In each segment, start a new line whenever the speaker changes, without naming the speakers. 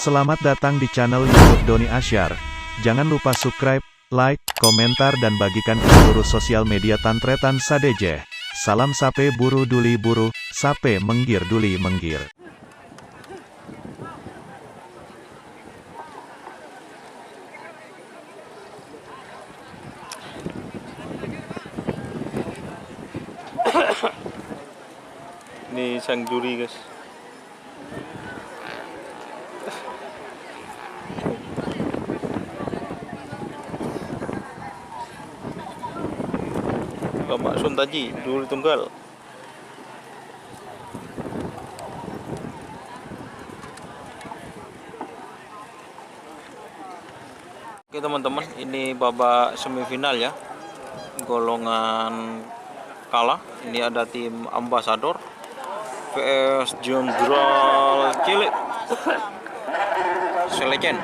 Selamat datang di channel YouTube Doni Asyar. Jangan lupa subscribe, like, komentar dan bagikan ke seluruh sosial media Tantretan Sadejeh. Salam sape buru duli buru, sape menggir duli menggir.
Ini sang juri, guys. Bapak Suntaji, juri tunggal. Oke teman-teman, ini babak semifinal ya, golongan kalah. Ini ada tim Ambasador vs Jenderal Cilik Selecen.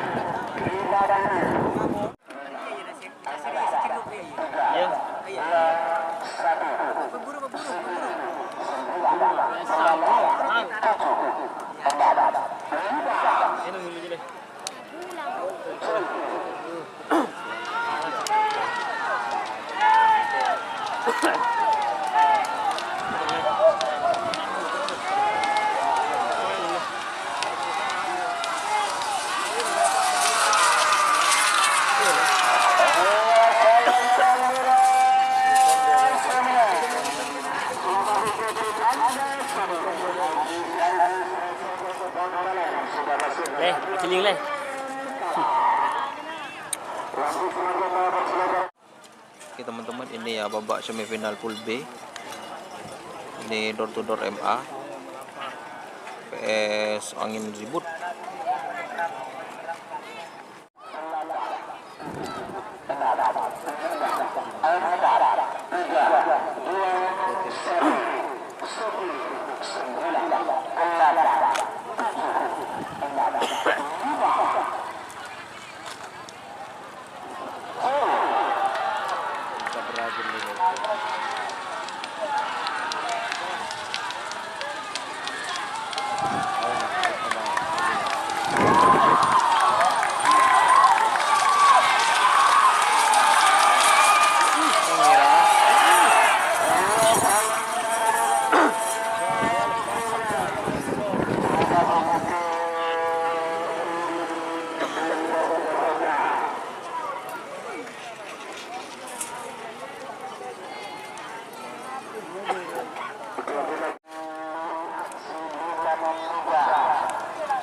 Leh.
Oke teman-teman, ini ya babak semifinal pool B. Ini door to door MA PS Angin Ribut.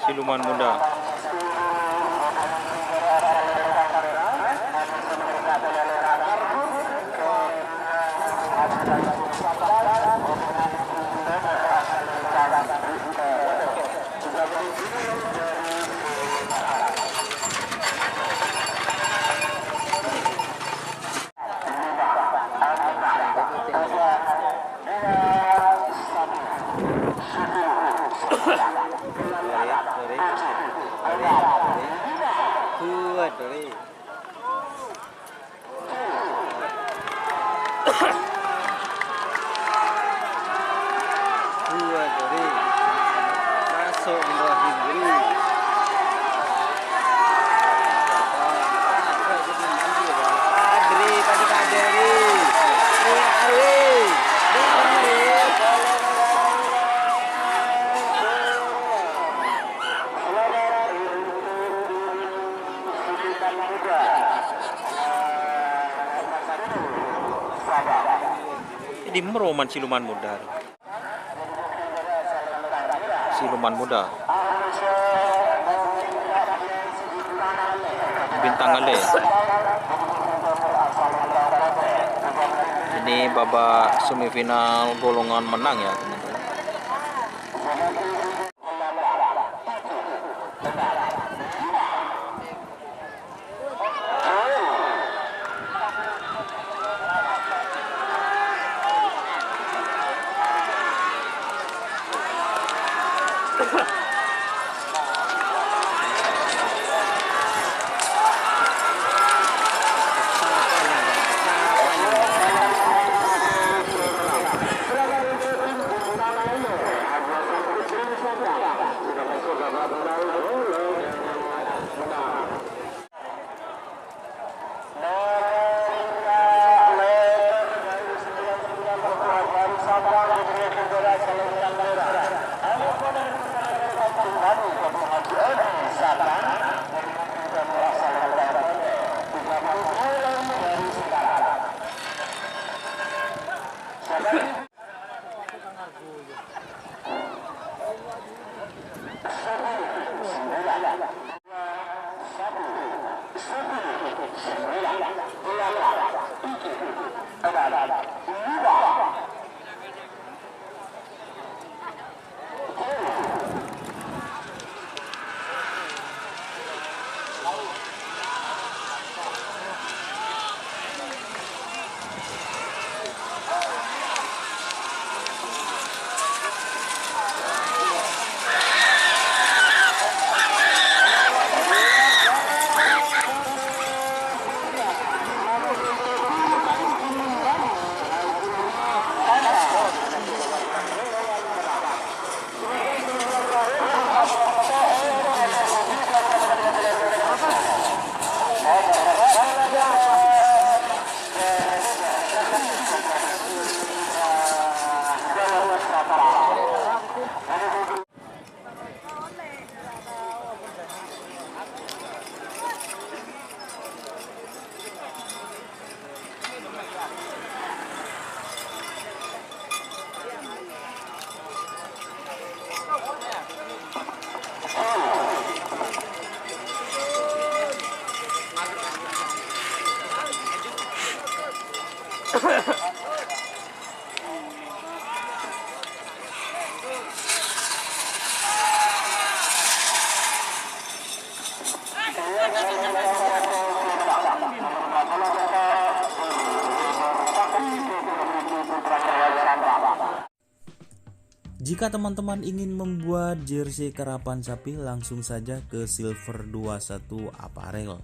Siluman muda.
Masuk Hindri.
Ini meroman siluman muda. Siluman muda. Bintang Ale. Ini babak semifinal golongan menang ya, teman-teman.
Jika teman-teman ingin membuat jersey karapan sapi, langsung saja ke Silver 21 Apparel.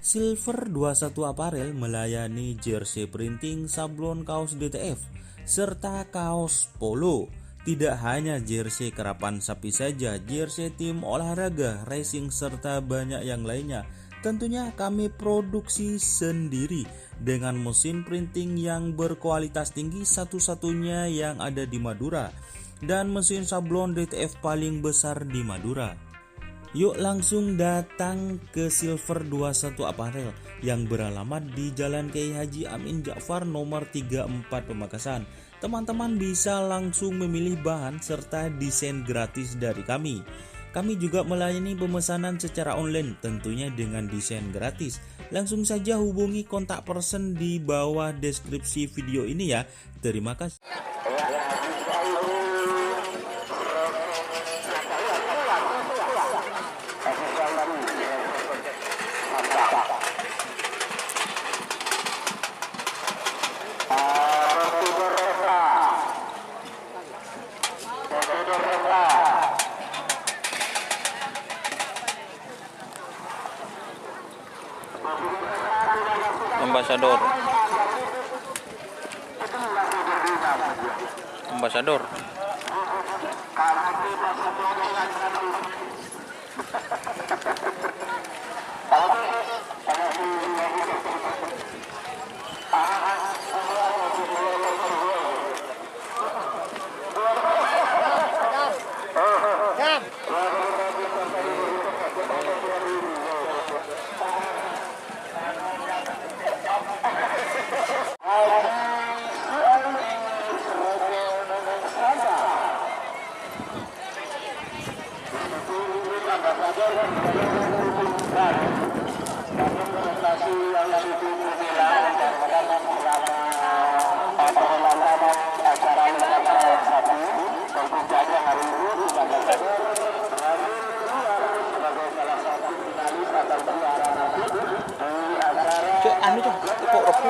Silver 21 Apparel melayani jersey printing, sablon kaos DTF, serta kaos polo. Tidak hanya jersey karapan sapi saja, jersey tim olahraga, racing, serta banyak yang lainnya. Tentunya kami produksi sendiri dengan mesin printing yang berkualitas tinggi, satu-satunya yang ada di Madura, dan mesin sablon DTF paling besar di Madura. Yuk langsung datang ke Silver 21 Apparel yang beralamat di Jalan Kiai Haji Amin Ja'far nomor 34 Pamekasan. Teman-teman bisa langsung memilih bahan serta desain gratis dari kami. Kami juga melayani pemesanan secara online, tentunya dengan desain gratis. Langsung saja hubungi kontak person di bawah deskripsi video ini ya. Terima kasih.
Ambassador. Ambassador. Anu tuh, tepuk roku.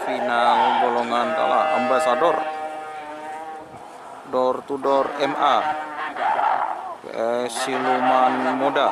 final golongan kalah ambasador door to door MA PS Siluman Muda.